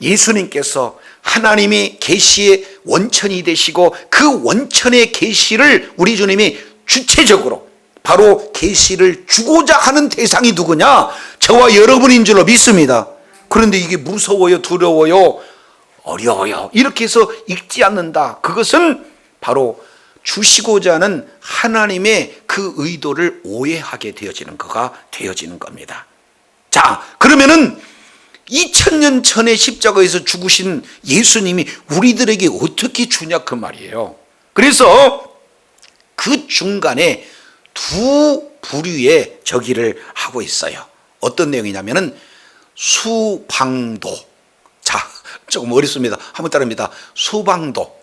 예수님께서 하나님이 계시의 원천이 되시고 그 원천의 계시를 우리 주님이 주체적으로 바로 계시를 주고자 하는 대상이 누구냐? 저와 여러분인 줄로 믿습니다. 그런데 이게 무서워요, 두려워요, 어려워요. 이렇게 해서 읽지 않는다. 그것은 바로 주시고자 하는 하나님의 그 의도를 오해하게 되어지는 거가 되어지는 겁니다. 자, 그러면은 2000년 전에 십자가에서 죽으신 예수님이 우리들에게 어떻게 주냐 그 말이에요. 그래서 그 중간에 두 부류의 저기를 하고 있어요. 어떤 내용이냐면은 수방도. 자, 조금 어렵습니다. 한번 따라합니다. 수방도,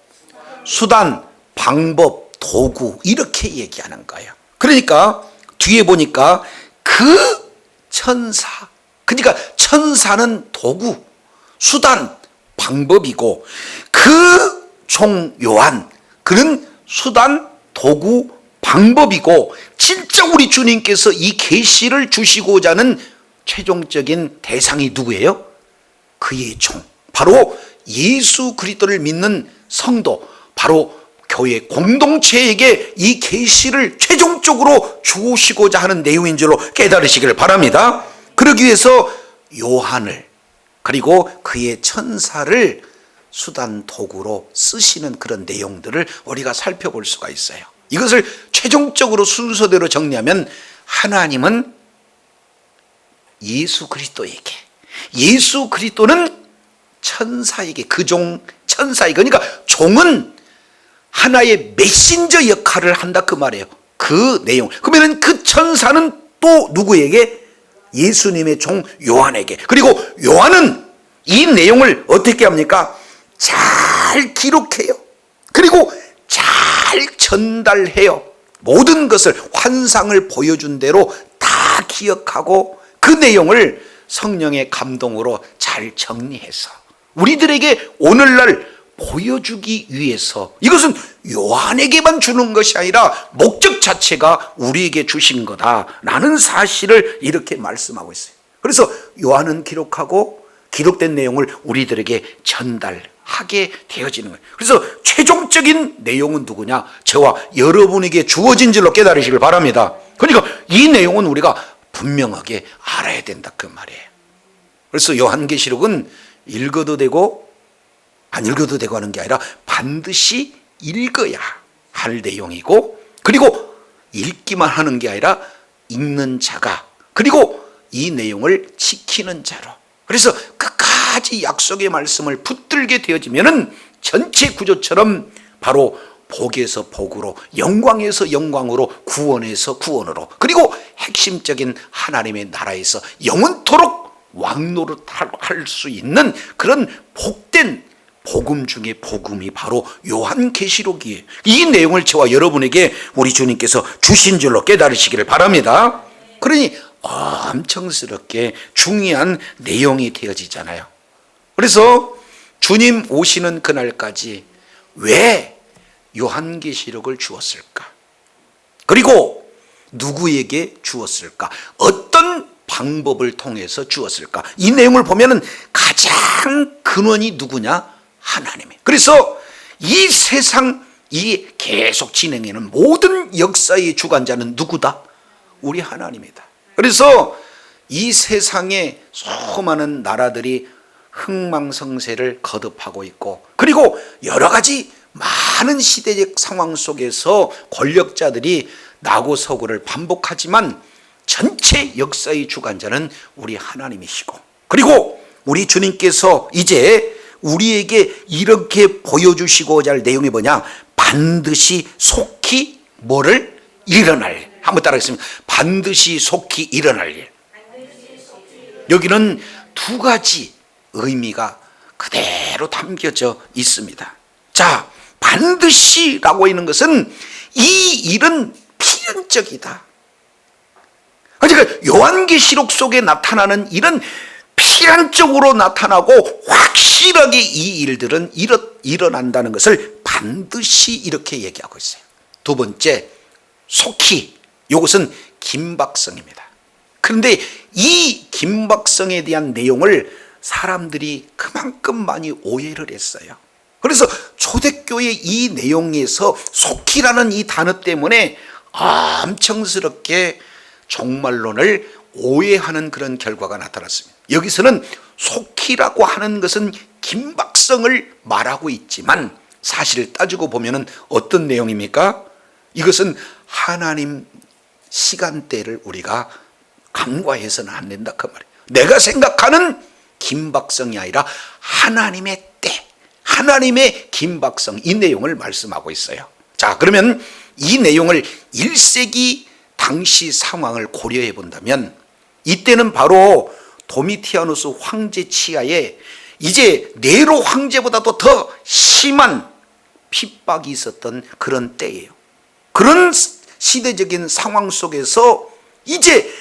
수단, 방법, 도구 이렇게 얘기하는 거예요. 그러니까 뒤에 보니까 그 천사, 그러니까 천사는 도구, 수단, 방법이고 그 종 요한 그는 수단, 도구, 방법이고 진짜 우리 주님께서 이 계시를 주시고자 하는 최종적인 대상이 누구예요? 그의 종, 바로 예수 그리스도를 믿는 성도, 바로 교회 공동체에게 이 계시를 최종적으로 주시고자 하는 내용인 줄로 깨달으시기를 바랍니다. 그러기 위해서 요한을 그리고 그의 천사를 수단 도구로 쓰시는 그런 내용들을 우리가 살펴볼 수가 있어요. 이것을 최종적으로 순서대로 정리하면 하나님은 예수 그리스도에게, 예수 그리스도는 천사에게, 그 종 천사에게, 그러니까 종은 하나의 메신저 역할을 한다 그 말이에요. 그 내용. 그러면 그 천사는 또 누구에게? 예수님의 종 요한에게. 그리고 요한은 이 내용을 어떻게 합니까? 잘 기록해요. 그리고 잘 전달해요. 모든 것을 환상을 보여준 대로 다 기억하고 그 내용을 성령의 감동으로 잘 정리해서 우리들에게 오늘날 보여주기 위해서, 이것은 요한에게만 주는 것이 아니라 목적 자체가 우리에게 주신 거다라는 사실을 이렇게 말씀하고 있어요. 그래서 요한은 기록하고 기록된 내용을 우리들에게 전달하게 되어지는 거예요. 그래서 최종적인 내용은 누구냐? 저와 여러분에게 주어진 줄로 깨달으시길 바랍니다. 그러니까 이 내용은 우리가 분명하게 알아야 된다 그 말이에요. 그래서 요한계시록은 읽어도 되고 안 읽어도 되고 하는 게 아니라 반드시 읽어야 할 내용이고, 그리고 읽기만 하는 게 아니라 읽는 자가, 그리고 이 내용을 지키는 자로, 그래서 끝까지 약속의 말씀을 붙들게 되어지면은 전체 구조처럼 바로 복에서 복으로, 영광에서 영광으로, 구원에서 구원으로, 그리고 핵심적인 하나님의 나라에서 영원토록 왕노릇할 수 있는 그런 복된 복음 중에 복음이 바로 요한계시록이에요. 이 내용을 저와 여러분에게 우리 주님께서 주신 줄로 깨달으시기를 바랍니다. 그러니 엄청스럽게 중요한 내용이 되어지잖아요. 그래서 주님 오시는 그날까지 왜 요한계시록을 주었을까? 그리고 누구에게 주었을까? 어떤 방법을 통해서 주었을까? 이 내용을 보면은 가장 근원이 누구냐? 하나님이에요. 그래서 이 세상, 이 계속 진행하는 모든 역사의 주관자는 누구다? 우리 하나님이다. 그래서 이 세상에 수많은 나라들이 흥망성쇠를 거듭하고 있고, 그리고 여러 가지 많은 시대적 상황 속에서 권력자들이 나고서고를 반복하지만 전체 역사의 주관자는 우리 하나님이시고, 그리고 우리 주님께서 이제 우리에게 이렇게 보여주시고자 할 내용이 뭐냐? 반드시 속히 뭐를? 일어날 일. 한번 따라하겠습니다. 반드시 속히 일어날 일. 여기는 두 가지 의미가 그대로 담겨져 있습니다. 자, 반드시라고 있는 것은 이 일은 필연적이다. 그러니까 요한계시록 속에 나타나는 일은 필연적으로 나타나고 확실하게 이 일들은 일어난다는 것을 반드시 이렇게 얘기하고 있어요. 두 번째, 속히, 이것은 긴박성입니다. 그런데 이 긴박성에 대한 내용을 사람들이 그만큼 많이 오해를 했어요. 그래서 초대교회 이 내용에서 속히라는 이 단어 때문에 엄청스럽게 종말론을 오해하는 그런 결과가 나타났습니다. 여기서는 속히라고 하는 것은 긴박성을 말하고 있지만 사실 따지고 보면 어떤 내용입니까? 이것은 하나님 시간대를 우리가 간과해서는 안 된다 그 말이에요. 내가 생각하는 긴박성이 아니라 하나님의 때, 하나님의 긴박성, 이 내용을 말씀하고 있어요. 자, 그러면 이 내용을 1세기 당시 상황을 고려해 본다면 이때는 바로 도미티아누스 황제 치하에 이제 네로 황제보다도 더 심한 핍박이 있었던 그런 때예요. 그런 시대적인 상황 속에서 이제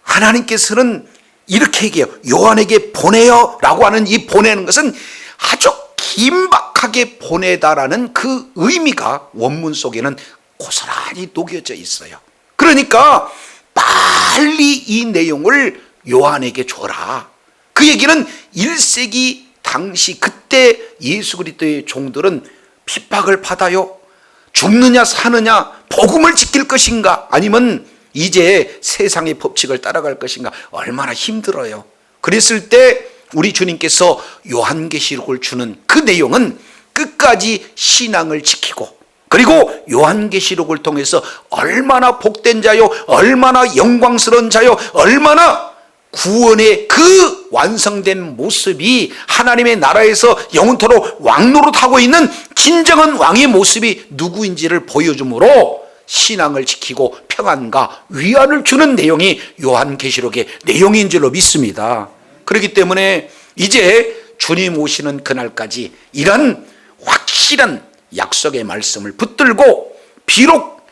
하나님께서는 이렇게 얘기해요. 요한에게 보내요 라고 하는 이 보내는 것은 아주 긴박한 거룩하게 보내다라는 그 의미가 원문 속에는 고스란히 녹여져 있어요. 그러니까 빨리 이 내용을 요한에게 줘라. 그 얘기는 1세기 당시 그때 예수 그리스도의 종들은 핍박을 받아요. 죽느냐 사느냐, 복음을 지킬 것인가, 아니면 이제 세상의 법칙을 따라갈 것인가, 얼마나 힘들어요. 그랬을 때 우리 주님께서 요한계시록을 주는 그 내용은 끝까지 신앙을 지키고, 그리고 요한계시록을 통해서 얼마나 복된 자요, 얼마나 영광스러운 자요, 얼마나 구원의 그 완성된 모습이 하나님의 나라에서 영원토록 왕노릇하고 있는 진정한 왕의 모습이 누구인지를 보여주므로 신앙을 지키고 평안과 위안을 주는 내용이 요한계시록의 내용인 줄로 믿습니다. 그렇기 때문에 이제 주님 오시는 그날까지 이런 확실한 약속의 말씀을 붙들고, 비록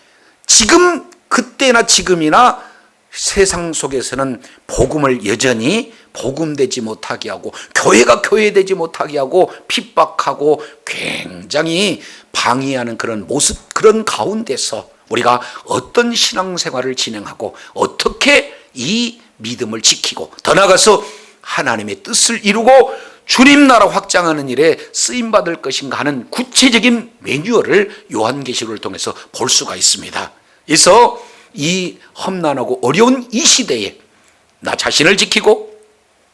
지금 그때나 지금이나 세상 속에서는 복음을 여전히 복음되지 못하게 하고, 교회가 교회되지 못하게 하고 핍박하고 굉장히 방해하는 그런 모습, 그런 가운데서 우리가 어떤 신앙생활을 진행하고 어떻게 이 믿음을 지키고 더 나아가서 하나님의 뜻을 이루고 주님 나라 확장하는 일에 쓰임받을 것인가 하는 구체적인 매뉴얼을 요한계시록을 통해서 볼 수가 있습니다. 그래서 이 험난하고 어려운 이 시대에 나 자신을 지키고,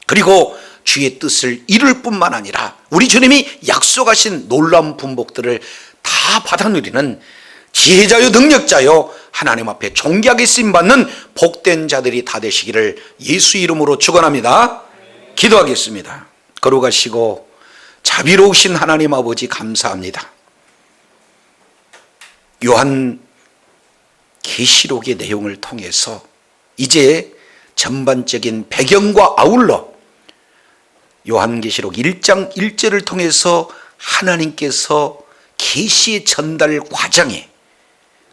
그리고 주의 뜻을 이룰 뿐만 아니라 우리 주님이 약속하신 놀라운 분복들을 다 받아 누리는 지혜자요 능력자요 하나님 앞에 존귀하게 쓰임받는 복된 자들이 다 되시기를 예수 이름으로 축원합니다. 기도하겠습니다. 거룩하시고 자비로우신 하나님 아버지, 감사합니다. 요한 계시록의 내용을 통해서 이제 전반적인 배경과 아울러 요한계시록 1장 1절을 통해서 하나님께서 계시의 전달 과정에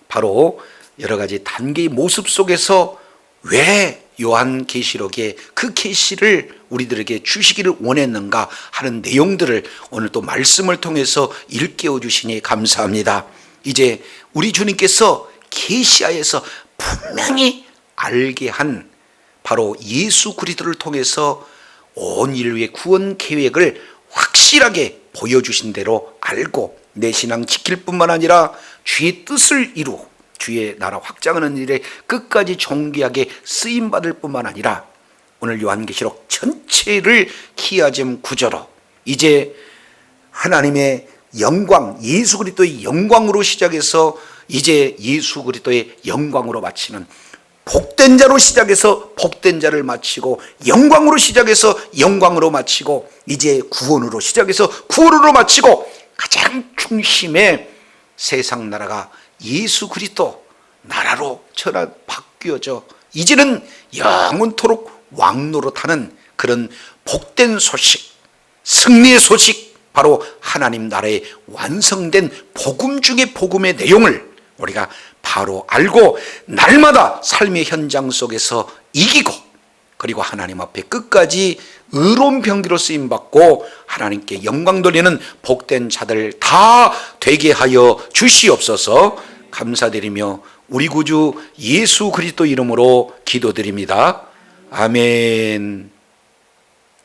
바로 여러 가지 단계의 모습 속에서 왜 요한계시록의 그 계시를 우리들에게 주시기를 원했는가 하는 내용들을 오늘 또 말씀을 통해서 일깨워 주시니 감사합니다. 이제 우리 주님께서 계시하에서 분명히 알게 한 바로 예수 그리스도를 통해서 온 인류의 구원 계획을 확실하게 보여주신 대로 알고 내 신앙 지킬 뿐만 아니라 주의 뜻을 이루고 주의 나라 확장하는 일에 끝까지 존귀하게 쓰임받을 뿐만 아니라 오늘 요한계시록 전체를 키아즘 구조로 이제 하나님의 영광, 예수 그리스도의 영광으로 시작해서 이제 예수 그리스도의 영광으로 마치는, 복된 자로 시작해서 복된 자를 마치고, 영광으로 시작해서 영광으로 마치고, 이제 구원으로 시작해서 구원으로 마치고, 가장 중심에 세상 나라가 예수 그리스도 나라로 바뀌어져 이제는 영원토록 왕노릇하는 그런 복된 소식, 승리의 소식, 바로 하나님 나라의 완성된 복음 중의 복음의 내용을 우리가 바로 알고 날마다 삶의 현장 속에서 이기고, 그리고 하나님 앞에 끝까지 의로운 병기로 쓰임받고 하나님께 영광 돌리는 복된 자들 다 되게 하여 주시옵소서. 감사드리며 우리 구주 예수 그리스도 이름으로 기도드립니다. 아멘.